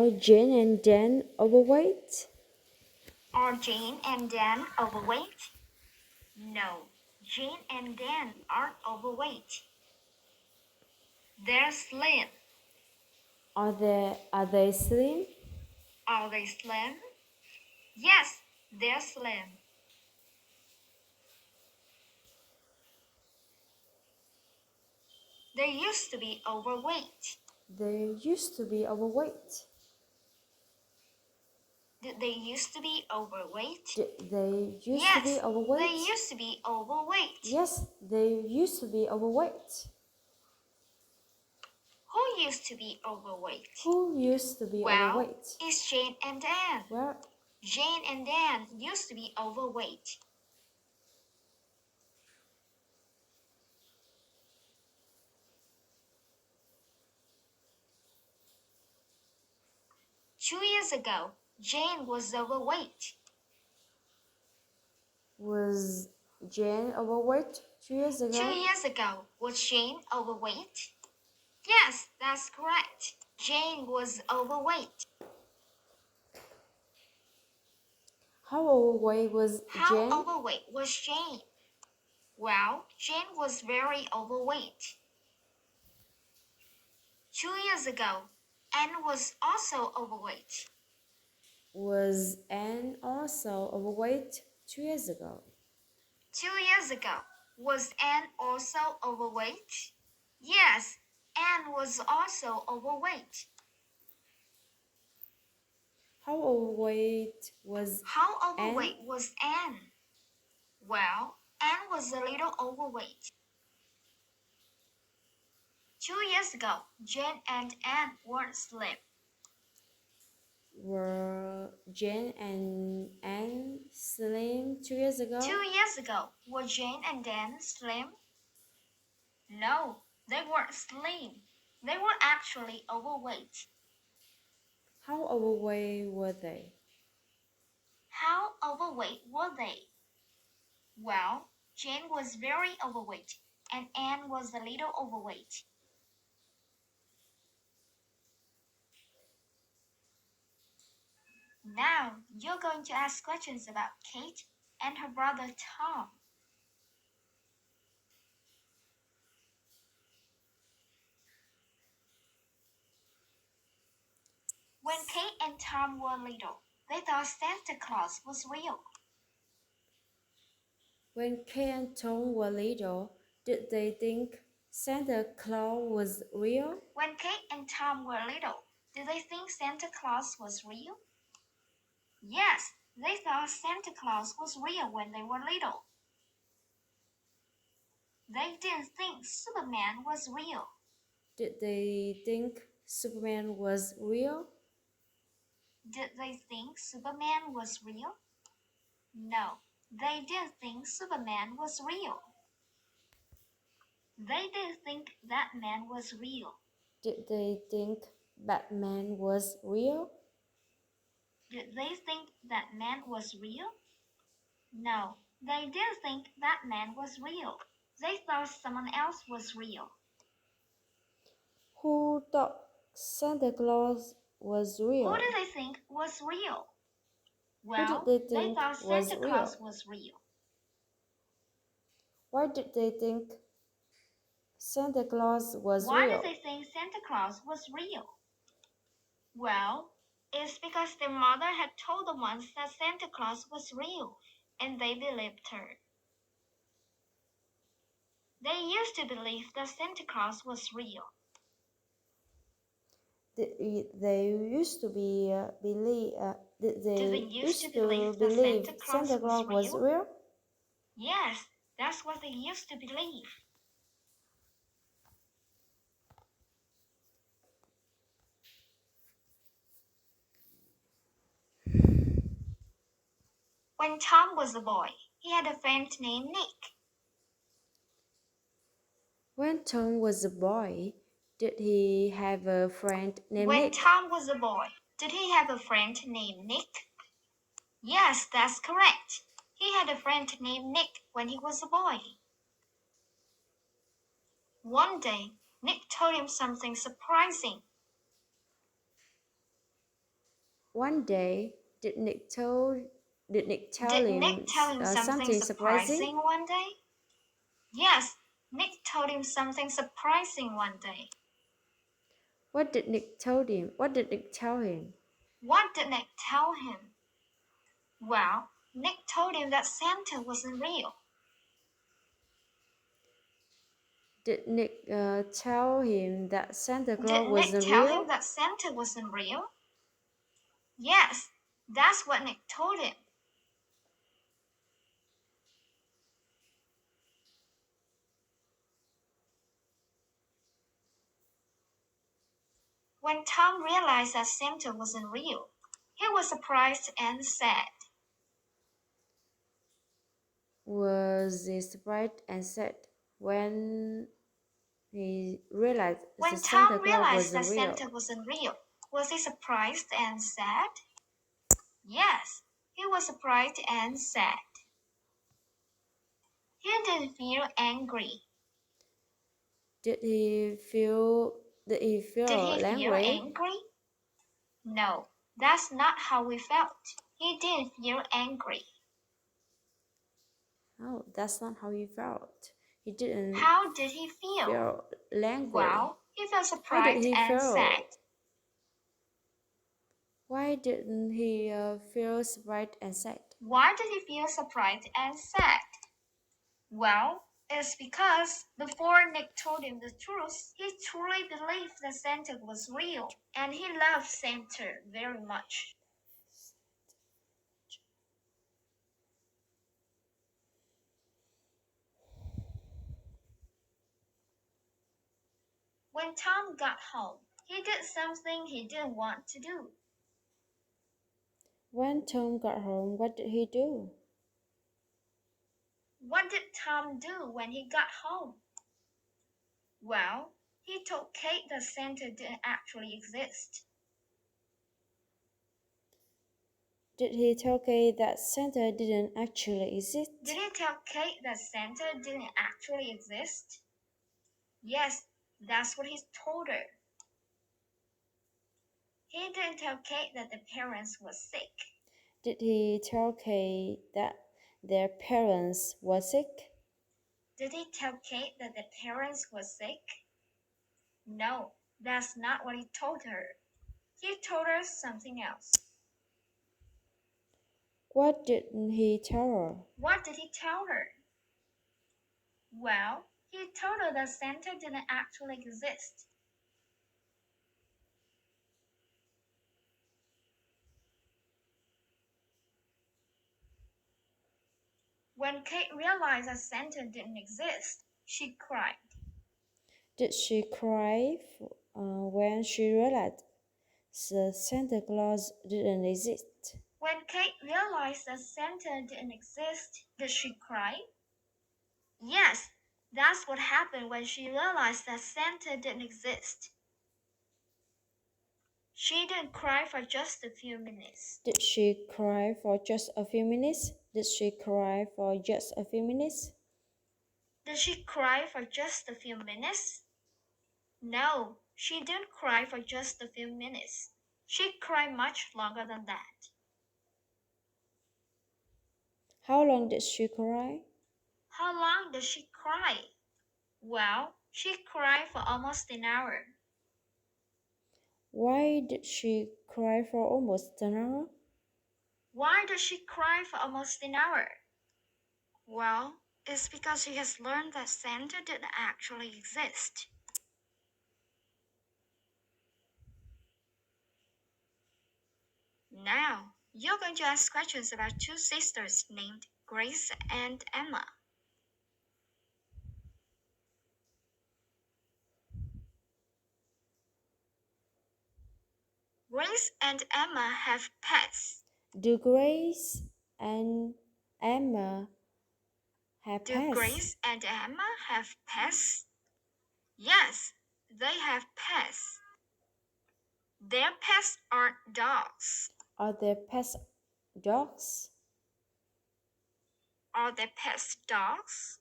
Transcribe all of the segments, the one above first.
Are Jane and Dan overweight? Are Jane and Dan overweight? No, Jane and Dan aren't overweight. They're slim. Are they slim? Are they slim? Yes, they're slim. They used to be overweight. They used to be overweight. Did they used to be overweight? Did they used to Yes, be overweight? they used to be overweight. Yes, they used to be overweight. Who used to be overweight? Who used to be Well, overweight? it's Jane and Dan. Well, Jane and Dan used to be overweight. Two years ago, Jane was overweight. was Jane overweight 2 years ago? 2 years ago, was Jane overweight? Yes, that's correct. Jane was overweight. How overweight was How Jane? overweight was Jane? Well, Jane was very overweight. 2 years ago, Anne was also overweight. Was Anne also overweight 2 years ago? 2 years ago, was Anne also overweight? Yes, Anne was also overweight. How overweight was How Anne? overweight was Anne? Well, Anne was a little overweight. 2 years ago, Jane and Anne weren't slim. Were Jane and Anne slim 2 years ago? 2 years ago, were Jane and Dan slim? No, they weren't slim. They were actually overweight. How overweight were they? How overweight were they? Well, Jane was very overweight and Anne was a little overweight. Now you're going to ask questions about Kate and her brother Tom. When Kate and Tom were little, they thought Santa Claus was real. When Kate and Tom were little, did they think Santa Claus was real? When Kate and Tom were little, did they think Santa Claus was real? Yes, they thought Santa Claus was real when they were little. They didn't think Superman was real. Did they think Superman was real? Did they think Superman was real? No, they didn't think Superman was real. They didn't think that man was real. Did they think Batman was real? Did they think that man was real? No, they didn't think that man was real. They thought someone else was real. Who thought Santa Claus was real? Who did they think was real? Who did Well, they they think thought was Santa real? Claus was real. Why did they think Santa Claus was Why real? did they think Santa Claus was real? Well, it's because their mother had told them once that Santa Claus was real, and they believed her. They used to believe that Santa Claus was real. They used to be believe. Did they used to used to believe that believe Santa Santa Claus Claus was was real? Yes, that's what they used to believe. When Tom was a boy, he had a friend named Nick. When Tom was a boy, did he have a friend named When Nick? Tom was a boy, did he have a friend named Nick? Yes, that's correct. He had a friend named Nick when he was a boy. One day, Nick told him something surprising. One day, did Nick tell Did Nick him tell him something something surprising? surprising one day? Yes, Nick told him something surprising one day. What did Nick told him? What did Nick tell him? What did Nick tell him? Well, Nick told him that Santa wasn't real. Did Nick tell him that Santa Claus Did Nick wasn't tell him real? that Santa wasn't real? Yes, that's what Nick told him. When Tom realized that Santa wasn't real, he was surprised and sad. Was he surprised and sad when he realized the When Santa Tom Claus realized that wasn't real? Santa wasn't real, was he surprised and sad? Yes, he was surprised and sad. He didn't feel angry. Did he feel did he Did feel he feel angry? angry? No, that's not how he felt. He didn't feel angry. Oh, that's not how he felt. He didn't How did he feel? feel angry. Well, he felt How did surprised he and sad. feel? Why didn't he feel surprised and sad? Why did he feel surprised and sad? Well, it's because before Nick told him the truth, he truly believed that Santa was real, and he loved Santa very much. When Tom got home, he did something he didn't want to do. When Tom got home, what did he do? What did Tom do when he got home? Well, he told Kate that Santa didn't actually exist. Did he tell Kate that Santa didn't actually exist? Did he tell Kate that Santa didn't actually exist? Yes, that's what he told her. He didn't tell Kate that the parents were sick. Did he tell Kate that their parents were sick? Did he tell Kate that the parents were sick? No, that's not what he told her. He told her something else. What didn't he tell her? What did he tell her? Well, he told her that Santa didn't actually exist. When Kate realized that Santa didn't exist, she cried. Did she cry when she realized the Santa Claus didn't exist? When Kate realized that Santa didn't exist, did she cry? Yes, that's what happened when she realized that Santa didn't exist. She didn't cry for just a few minutes. Did she cry for just a few minutes? Did she cry for just a few minutes? Did she cry for just a few minutes? No, she didn't cry for just a few minutes. She cried much longer than that. How long did she cry? How long did she cry? Well, she cried for almost an hour. Why did she cry for almost an hour? Why did she cry for almost an hour? Well, it's because she has learned that Santa didn't actually exist. Now, you're going to ask questions about two sisters named Grace and Emma. Grace and Emma have pets. Do Grace and Emma have Do pets? Grace and Emma have pets? Yes, they have pets. Their pets aren't dogs. Are their pets dogs? Are their pets dogs?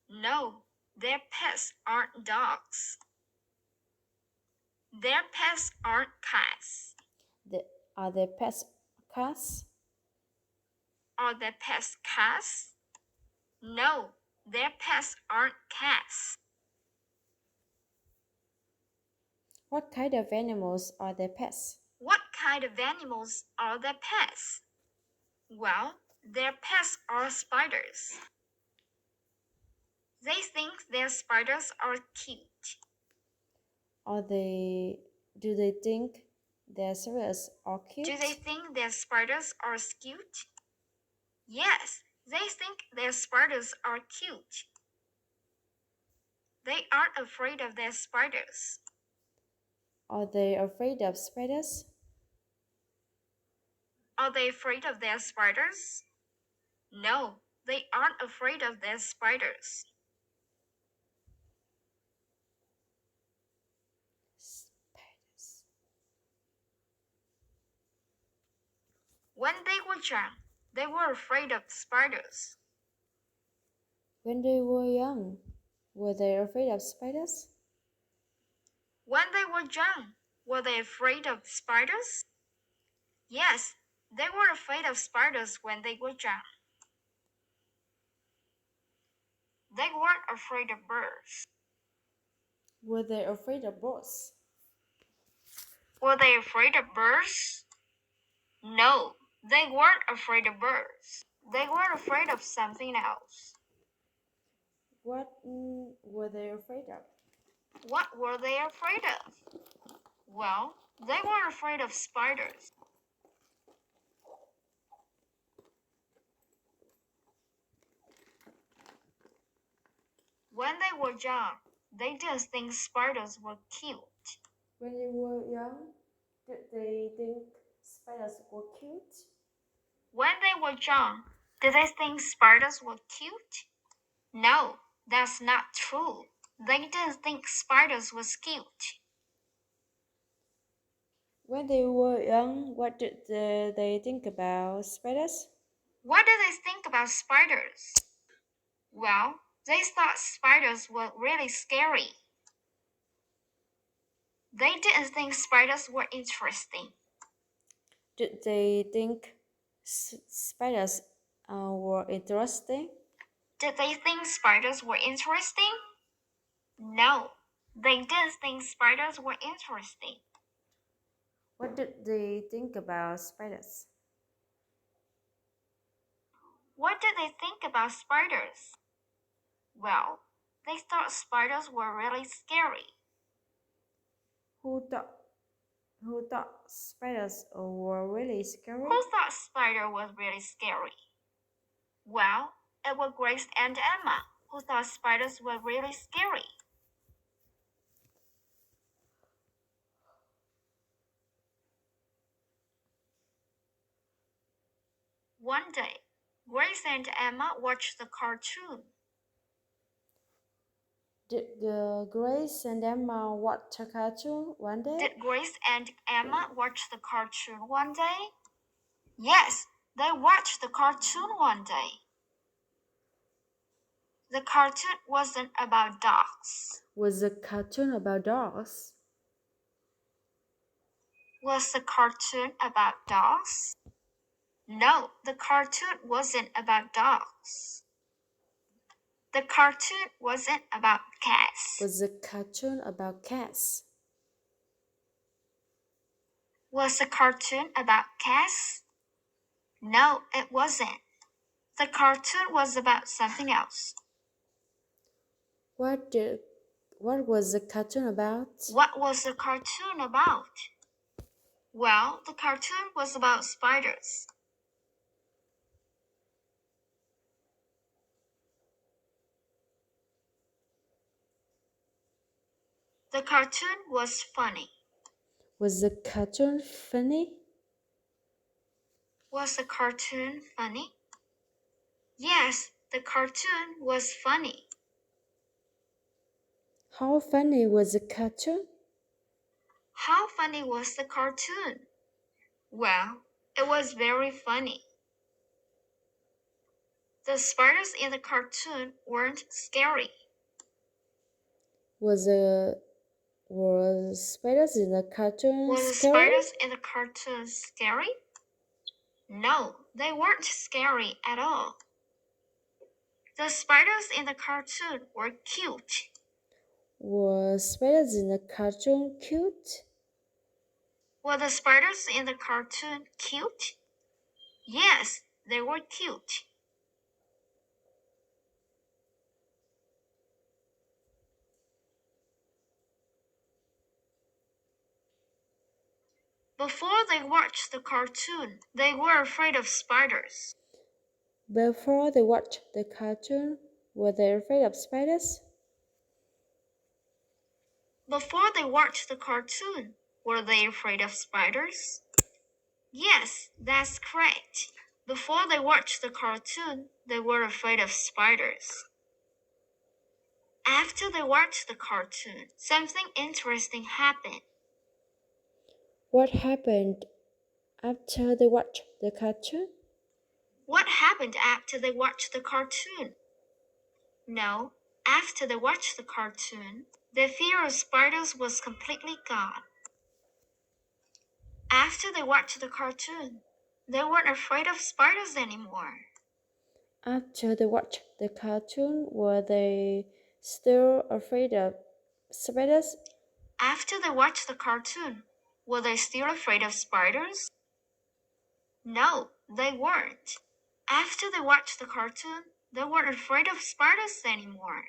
No, their pets aren't dogs. Their pets aren't cats. The, Are they pets cats? Are their pets cats? No, their pets aren't cats. What kind of animals are their pets? What kind of animals are their pets? Well, their pets are spiders. They think their spiders are cute. Are they do they think their spiders are Do they cute? think their spiders are cute? Yes, they think their spiders are cute. They aren't afraid of their spiders. Are they afraid of spiders? Are they afraid of their spiders? No, they aren't afraid of their spiders. Spiders. When they were young, they were afraid of spiders. When they were young, were they afraid of spiders? When they were young, were they afraid of spiders? Yes, they were afraid of spiders when they were young. They weren't afraid of birds. Were they afraid of birds? Were they afraid of birds? No, they weren't afraid of birds. They were afraid of something else. What were they afraid of? What were they afraid of? Well, they were afraid of spiders. When they were young, they didn't think spiders were cute. When they were young, did they think spiders were cute? When they were young, did they think spiders were cute? No, that's not true. They didn't think spiders was cute. When they were young, what did they think about spiders? What did they think about spiders? Well, they thought spiders were really scary. They didn't think spiders were interesting. Did they think spiders were interesting? Did they think spiders were interesting? No, they didn't think spiders were interesting. What did they think about spiders? What did they think about spiders? Well, they thought spiders were really scary. Who thought who thought spiders were really scary? Who thought spider was really scary? Well, it was Grace and Emma who thought spiders were really scary. One day, Grace and Emma watched the cartoon. Did Grace and Emma watch a cartoon one day? Did Grace and Emma watch the cartoon one day? Yes, they watched the cartoon one day. The cartoon wasn't about dogs. Was the cartoon about dogs? Was the cartoon about dogs? No, the cartoon wasn't about dogs. The cartoon wasn't about cats. Was the cartoon about cats? Was the cartoon about cats? No, it wasn't. The cartoon was about something else. What was the cartoon about? What was the cartoon about? Well, the cartoon was about spiders. The cartoon was funny. Was the cartoon funny? Was the cartoon funny? Yes, the cartoon was funny. How funny was the cartoon? How funny was the cartoon? Well, it was very funny. The spiders in the cartoon weren't scary. Was Were spiders in the cartoon Were the scary? spiders in the cartoon scary? No, they weren't scary at all. The spiders in the cartoon were cute. Were spiders in the cartoon cute? Were the spiders in the cartoon cute? Yes, they were cute. Before they watched the cartoon, they were afraid of spiders. Before they watched the cartoon, were they afraid of spiders? Before they watched the cartoon, were they afraid of spiders? Yes, that's correct. Before they watched the cartoon, they were afraid of spiders. After they watched the cartoon, something interesting happened. What happened after they watched the cartoon? What happened after they watched the cartoon? No, after they watched the cartoon, their fear of spiders was completely gone. After they watched the cartoon, they weren't afraid of spiders anymore. After they watched the cartoon, were they still afraid of spiders? After they watched the cartoon, were they still afraid of spiders? No, they weren't. After they watched the cartoon, they weren't afraid of spiders anymore.